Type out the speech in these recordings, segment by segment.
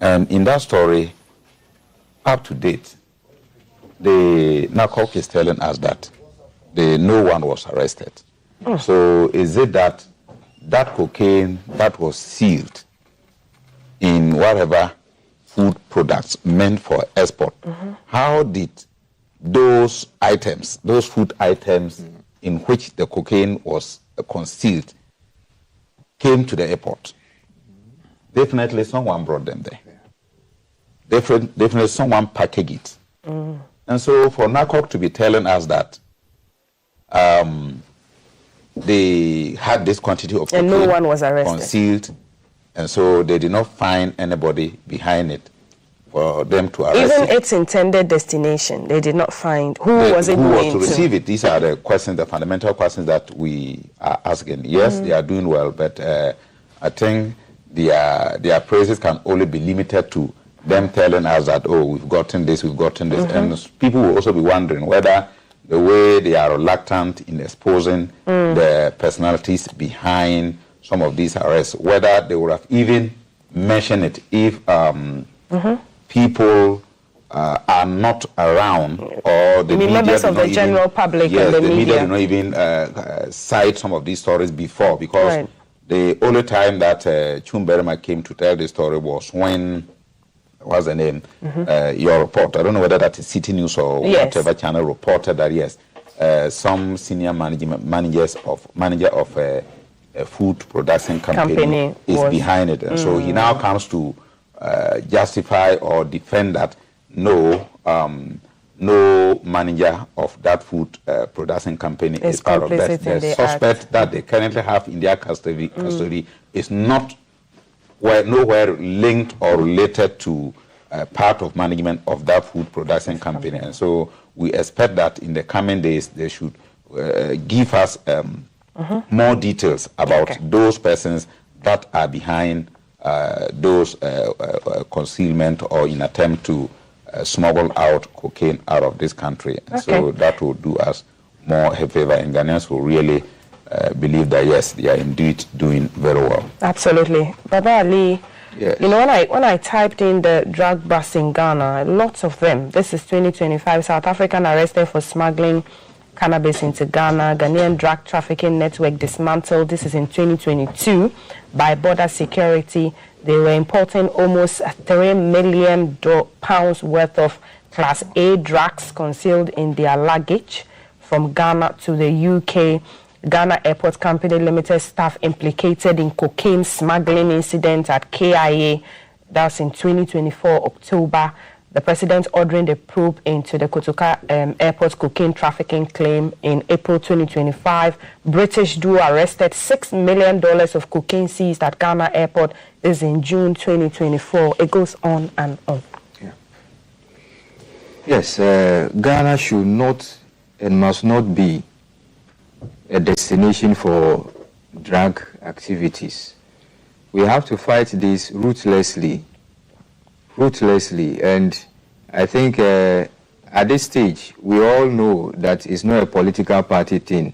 In that story, up to date, the NACOC is telling us that no one was arrested. So is it that cocaine that was sealed in whatever food products meant for export, how did those items, those food items in which the cocaine was concealed, came to the airport? Definitely someone brought them there. Definitely someone packaged it. And so for NACOC to be telling us that they had this quantity of cocaine and no one was arrested, concealed, and so they did not find anybody behind it for them to arrest even its intended destination, they did not find who was to receive it. These are the questions, the fundamental questions that we are asking. Yes, they are doing well, but I think their praises can only be limited to them telling us that, oh, we've gotten this, and people will also be wondering whether the way they are reluctant in exposing the personalities behind some of these arrests, whether they would have even mentioned it if people are not around, or the media members of the general public and the media do not even cite some of these stories before, because the only time that Chumberima came to tell the story was when, what's the name, your report, I don't know whether that is City News or whatever channel, reported that yes, some senior manager of a food production company is behind it, and so he now comes to justify or defend that no manager of that food production company is part of that. The suspect that they currently have in their custody is not nowhere linked or related to part of management of that food production company. And so we expect that in the coming days they should give us more details about those persons that are behind those concealment or in attempt to smuggle out cocaine out of this country. And so that will do us more a favor, and Ghanaians will really believe that yes, they are indeed doing very well. Absolutely. Baba Ali, you know, when I typed in the drug bust in Ghana, lots of them, this is 2025, South African arrested for smuggling cannabis into Ghana, Ghanaian drug trafficking network dismantled, this is in 2022, by border security. They were importing almost £3 million worth of Class A drugs concealed in their luggage from Ghana to the UK. Ghana Airport Company Limited staff implicated in cocaine smuggling incident at KIA. That's in 2024, October. The president ordering the probe into the Kotoka Airport cocaine trafficking claim in April 2025. British duo arrested $6 million of cocaine seized at Ghana Airport. This is in June 2024. It goes on and on. Yeah. Yes, Ghana should not and must not be a destination for drug activities. We have to fight this ruthlessly, and I think at this stage we all know that it's not a political party thing.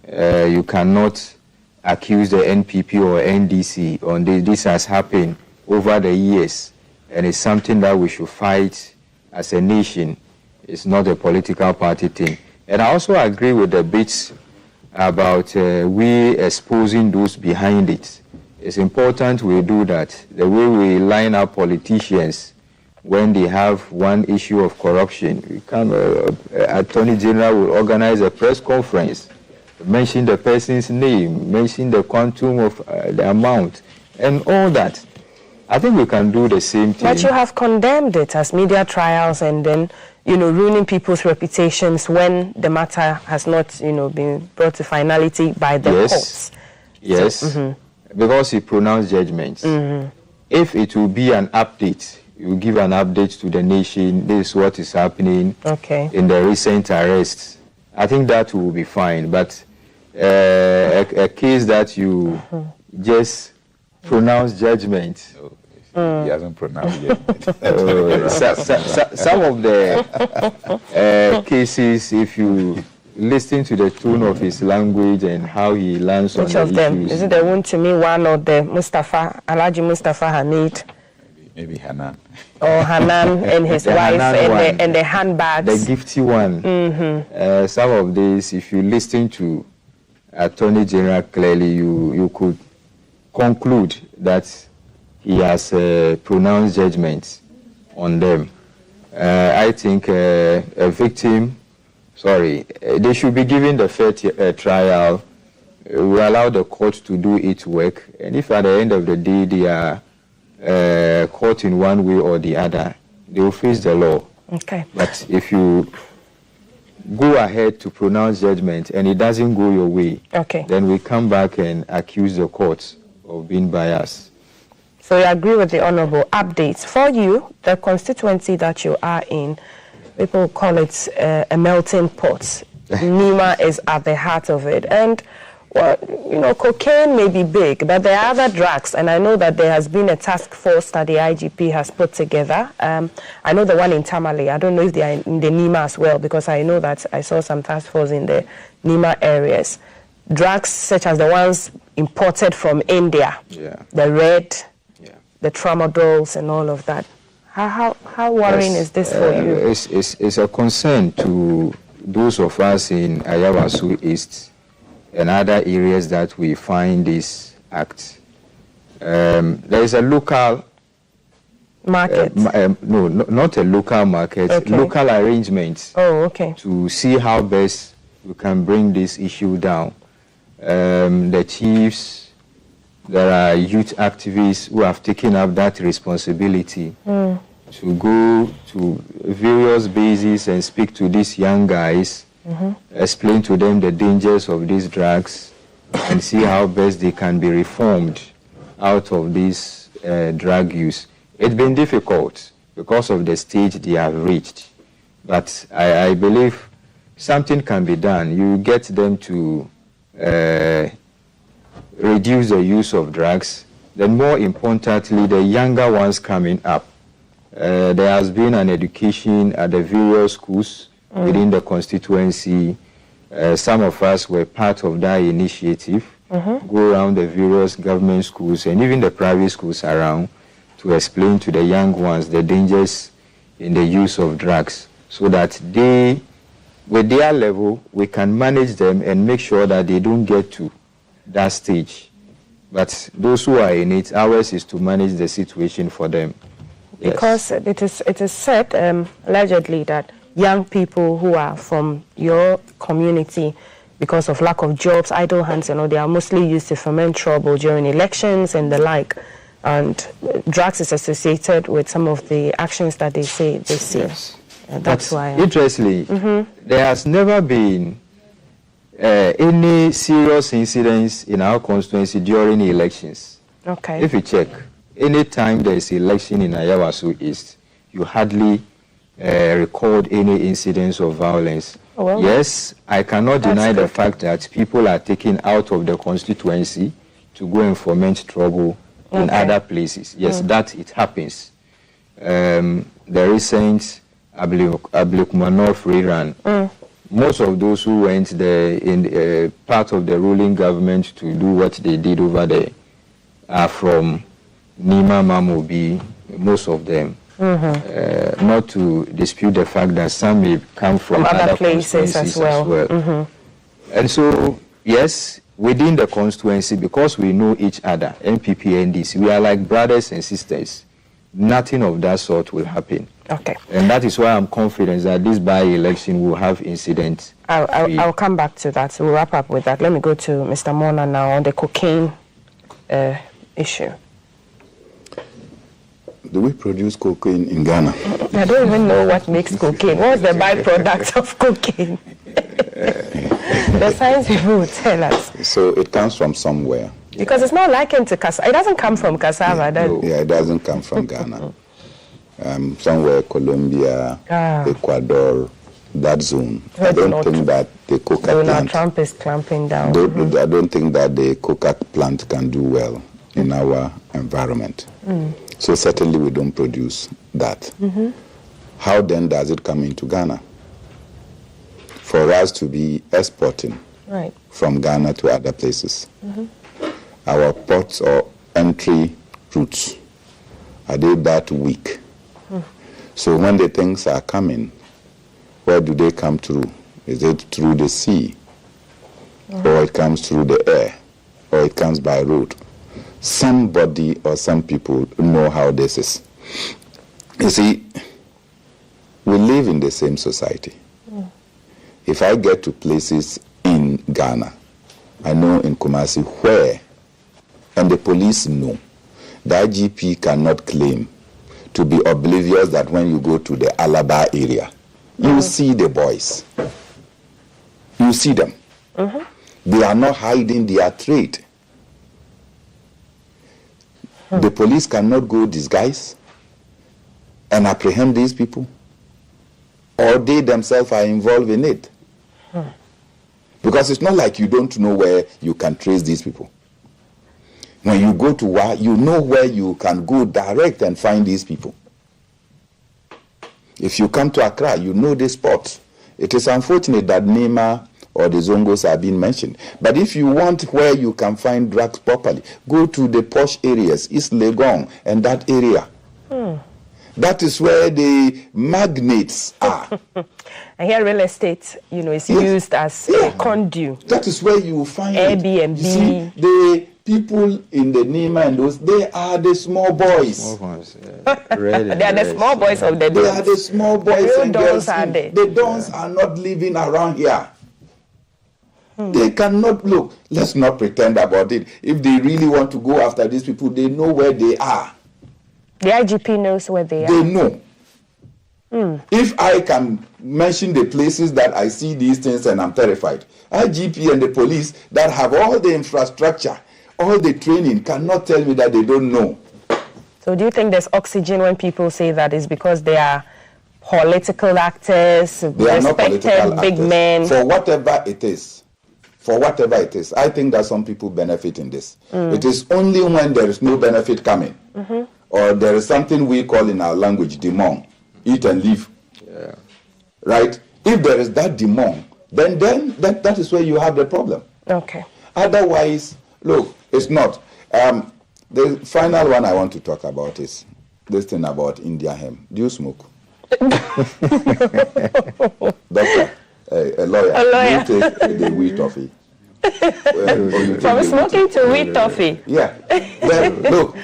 You cannot accuse the NPP or NDC on this. This has happened over the years, and it's something that we should fight as a nation. It's not a political party thing. And I also agree with the bits about we exposing those behind it. It's important we do that. The way we line up politicians when they have one issue of corruption, we can, Attorney General will organize a press conference, mention the person's name, mention the quantum of the amount, and all that. I think we can do the same thing. But you have condemned it as media trials and then, you know, ruining people's reputations when the matter has not, you know, been brought to finality by the courts. Yes. So, because he pronounced judgments. If it will be an update, you will give an update to the nation, this is what is happening in the recent arrests, I think that will be fine. But a case that you just pronounce judgment. He hasn't pronounced judgment. Some of the cases, if you listen to the tone of his language and how he lands on the issues. Which of them? Is it the one to me, one or the Alhaji Mustafa Hamid? Maybe Hanan. Or Hanan and his wife and the handbags. The gifty one. Some of these, if you listen to Attorney General clearly, you could conclude that he has pronounced judgment on them. I think a victim, they should be given the fair trial. We allow the court to do its work, and if at the end of the day they are caught in one way or the other, they will face the law. Okay. But if you go ahead to pronounce judgment and it doesn't go your way, then we come back and accuse the courts of being biased. So you agree with the Honorable. Updates for you, the constituency that you are in, people call it a melting pot. Nima is at the heart of it. And well, you know, cocaine may be big, but there are other drugs, and I know that there has been a task force that the IGP has put together. I know the one in Tamale. I don't know if they are in the Nima as well, because I know that I saw some task force in the Nima areas. Drugs such as the ones imported from India, the red, the tramadols, and all of that. How worrying is this for you? It's a concern to those of us in Ayawaso East and other areas that we find this act. There is a local market. No, not a local market. Local arrangements. To see how best we can bring this issue down. The chiefs, there are youth activists who have taken up that responsibility to go to various bases and speak to these young guys. Explain to them the dangers of these drugs and see how best they can be reformed out of this drug use. It's been difficult because of the stage they have reached, but I believe something can be done. You get them to reduce the use of drugs, then more importantly, the younger ones coming up. There has been an education at the various schools within the constituency. Some of us were part of that initiative, go around the various government schools and even the private schools around to explain to the young ones the dangers in the use of drugs, so that they, with their level, we can manage them and make sure that they don't get to that stage. But those who are in it, ours is to manage the situation for them. Because it is said, allegedly, that young people who are from your community, because of lack of jobs, idle hands, you know, they are mostly used to foment trouble during elections and the like. And drugs is associated with some of the actions that they say they see. Yes. And that's why. Interestingly, there has never been any serious incidents in our constituency during elections. If you check, any time there is election in Ayawaso East, you hardly record any incidents of violence. Yes, I cannot deny the fact that people are taken out of the constituency to go and foment trouble in other places. Yes, that it happens. The recent Ablekuma free run, most of those who went there in part of the ruling government to do what they did over there are from Nima Mamobi, most of them. Not to dispute the fact that some may come from other places as well. And so, yes, within the constituency, because we know each other, NPP, NDC, we are like brothers and sisters. Nothing of that sort will happen. And that is why I'm confident that this by-election will have incidents. I'll come back to that. We'll wrap up with that. Let me go to Mr. Mona now on the cocaine issue. Do we produce cocaine in Ghana? I don't even know what makes cocaine. What's the byproduct of cocaine? The science people will tell us. So it comes from somewhere. Because it's not likened to cassava. It doesn't come from cassava. Yeah, it doesn't come from Ghana. Somewhere, Colombia, Ecuador, that zone. I don't think that the coca plant... Donald Trump is clamping down. I don't think that the coca plant can do well in our environment. So certainly we don't produce that. How then does it come into Ghana? For us to be exporting from Ghana to other places. Our ports or entry routes Are they that weak? So when the things are coming, where do they come through? Is it through the sea? Or it comes through the air? Or it comes by road? Somebody or some people know how this is. You see, we live in the same society. If I get to places in Ghana, I know in Kumasi where, and the police know, the IGP cannot claim to be oblivious that when you go to the Alaba area, you see the boys. You see them. They are not hiding their trade. The police cannot go disguise and apprehend these people, or they themselves are involved in it. Because it's not like you don't know where you can trace these people. When you go to Wa, you know where you can go direct and find these people. If you come to Accra, you know the spots. It is unfortunate that Nema or the Zongos are being mentioned. But if you want where you can find drugs properly, go to the posh areas, East Legon and that area. That is where the magnates are. And here real estate, is used as a conduit. That is where you find Airbnb. You see, the people in the Nema and those, they are the small boys. Small boys, They are the small boys of the They are the small boys the and dons girls. are there. The dons are not living around here. They cannot look. Let's not pretend about it. If they really want to go after these people, they know where they are. The IGP knows where they are. They know. If I can mention the places that I see these things and I'm terrified, IGP and the police that have all the infrastructure, all the training, cannot tell me that they don't know. So do you think there's oxygen when people say that is because they are political actors, They are not political respected big actors. men? For whatever it is, I think that some people benefit in this. It is only when there is no benefit coming, or there is something we call in our language demon, eat and live. Right? If there is that demon, then that is where you have the problem. Okay. Otherwise, look, it's not. The final one I want to talk about is this thing about India hemp. Do you smoke? Doctor, a lawyer. Do you take the wheat toffee? From smoking to wheat toffee. Yeah. Then, look,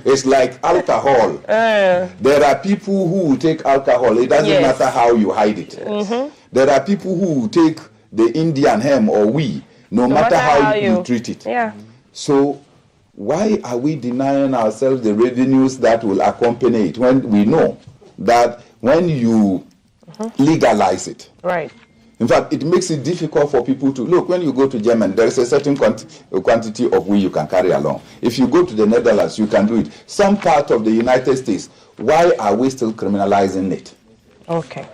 it's like alcohol. There are people who will take alcohol. It doesn't matter how you hide it. There are people who will take the Indian hemp or no matter how you treat it. Yeah. So why are we denying ourselves the revenues that will accompany it when we know that when you legalize it, right? In fact, it makes it difficult for people to look. When you go to Germany, there is a certain quantity of weed you can carry along. If you go to the Netherlands, you can do it. Some part of the United States, why are we still criminalizing it? Okay,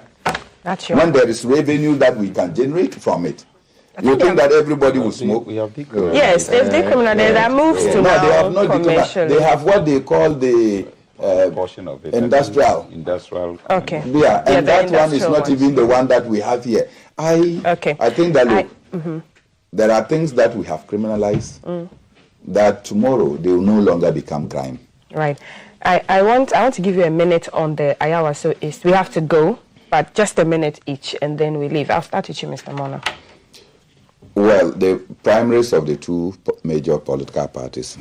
that's your. When there is revenue that we can generate from it, you think that everybody will smoke? We have yes, they've decriminalized. That moves to no, now they have not commercial. They have what they call the portion of it. Industrial. Okay. Yeah, and that one is not ones. even the one that we have here. I think that look, there are things that we have criminalized that tomorrow they will no longer become crime. Right. I want to give you a minute on the Ayawa. So we have to go, but just a minute each, and then we leave. I'll start with you, Mr. Mona. Well, the primaries of the two major political parties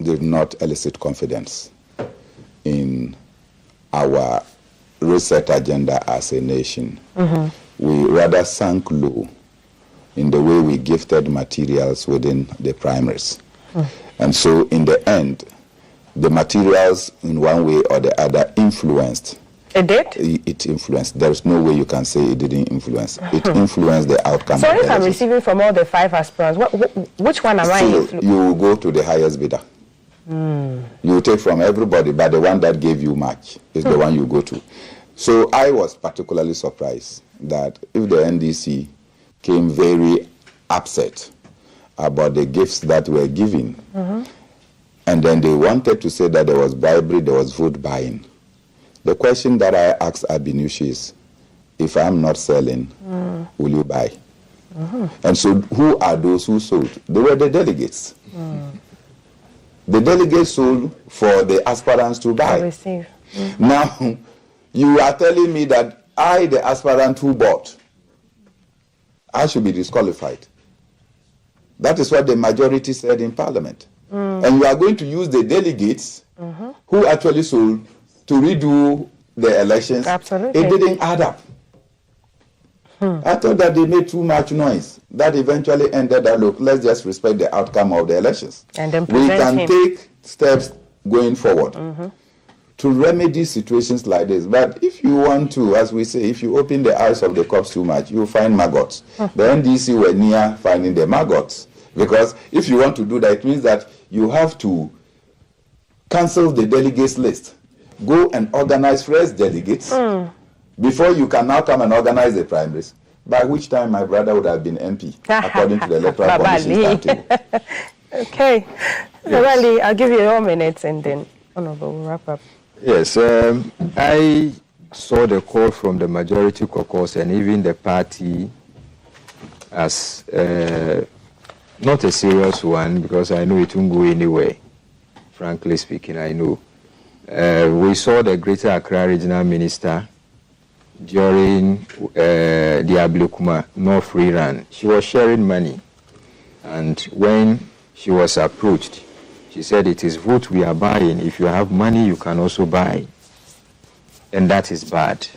did not elicit confidence in our reset agenda as a nation. We rather sank low in the way we gifted materials within the primaries. And so in the end, the materials in one way or the other influenced. It did? It influenced. There is no way you can say it didn't influence. It influenced the outcome. So if I'm receiving from all the 5 aspirants, which one am I influencing? You go to the highest bidder. You take from everybody, but the one that gave you much is the one you go to. So I was particularly surprised that if the NDC came very upset about the gifts that were given, and then they wanted to say that there was bribery, there was vote buying. The question that I asked Abinushi is, if I'm not selling, will you buy? And so who are those who sold? They were the delegates. The delegates sold for the aspirants to buy. Receive. Now, you are telling me that I, the aspirant who bought, I should be disqualified. That is what the majority said in Parliament. And you are going to use the delegates who actually sold to redo the elections. Absolutely. It didn't add up. I thought that they made too much noise. That eventually ended that, look, let's just respect the outcome of the elections. And then we can him. take steps going forward to remedy situations like this. But if you want to, as we say, if you open the eyes of the cops too much, you'll find maggots. The NDC were near finding the maggots. Because if you want to do that, it means that you have to cancel the delegates list. Go and organize fresh delegates before you can now come and organize the primaries, by which time my brother would have been MP, according to the Electoral Commission timetable. Okay. Yes. I'll give you 1 minute and then Honorable will wrap up. Yes, I saw the call from the majority caucus and even the party as not a serious one, because I know it won't go anywhere, frankly speaking, I know. We saw the Greater Accra Regional Minister during the Ablekuma North rerun. She was sharing money, and when she was approached, she said, it is vote we are buying. If you have money, you can also buy. And that is bad.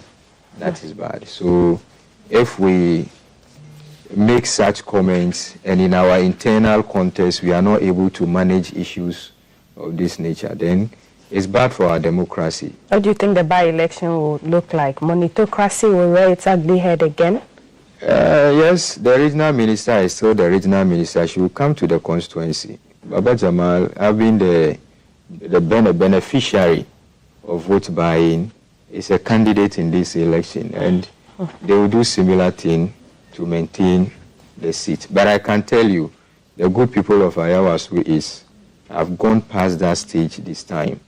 That is bad. So if we make such comments and in our internal context we are not able to manage issues of this nature, then it's bad for our democracy. How do you think the by-election will look like? Monitocracy will rear its ugly head again? Yes, the regional minister is still the regional minister. She will come to the constituency. Baba Jamal, having the beneficiary of vote buying, is a candidate in this election, and they will do similar thing to maintain the seat. But I can tell you, the good people of Ayawasu have gone past that stage this time.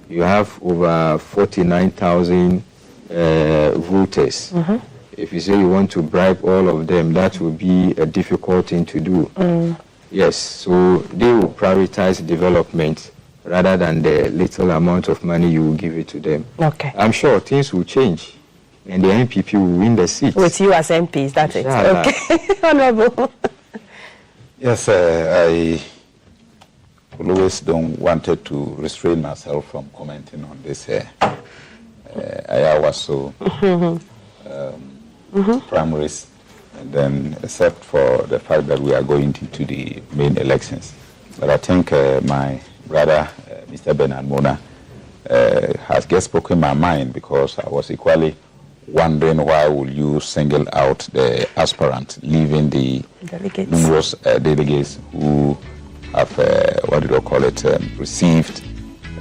You have over 49,000 voters. If you say you want to bribe all of them, that will be a difficult thing to do. Yes, so they will prioritize development rather than the little amount of money you will give it to them. Okay. I'm sure things will change and the NPP will win the seat. With you as MPs, that's it. Okay. Honorable. Yes, I always don't wanted to restrain myself from commenting on this Ayawasu primaries, and then except for the fact that we are going into the main elections. But I think my brother, Mr. Bernard Mona, has just spoken my mind, because I was equally wondering why will you single out the aspirant, leaving the numerous delegates who have, received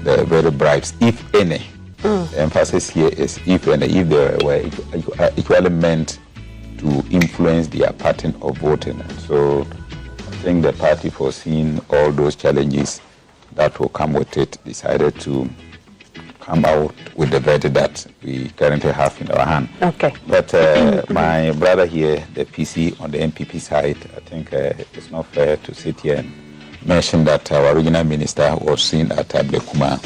the very bribes, if any. The emphasis here is if any, if they were equally meant to influence their pattern of voting. And so I think the party, foreseeing all those challenges that will come with it, decided to come out with the verdict that we currently have in our hand. Okay. But my brother here, the PC on the MPP side, I think it's not fair to sit here and mention that our regional minister was seen at Ablekuma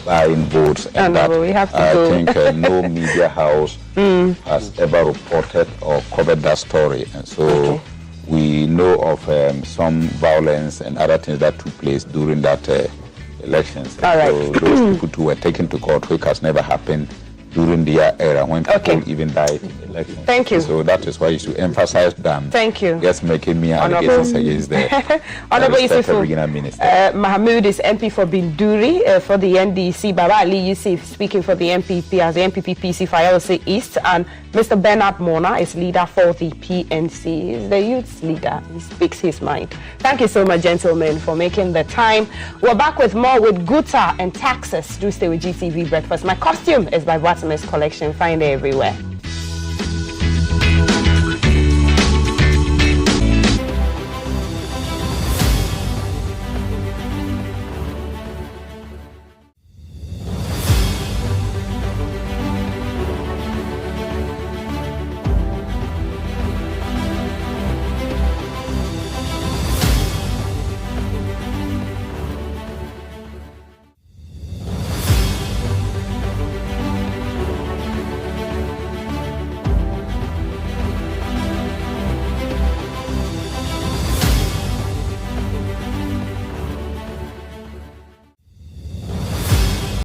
buying votes, and that I think no media house has ever reported or covered that story. And so we know of some violence and other things that took place during that elections. All right. So those people too were taken to court, which has never happened during their era when people even died in elections. Thank you. So that is why you should emphasize them. Thank you. Just making me allegations against the Honorable regional minister. Mahmoud is MP for Binduri for the NDC. Baba Ali Yusuf speaking for the MPP as the MPP PC for Ayawasu East, and Mr. Bernard Mona is leader for the PNC. He's the youth leader. He speaks his mind. Thank you so much, gentlemen, for making the time. We're back with more with Guta and taxes. Do stay with GTV Breakfast. My costume is by Watimer's Collection. Find it everywhere.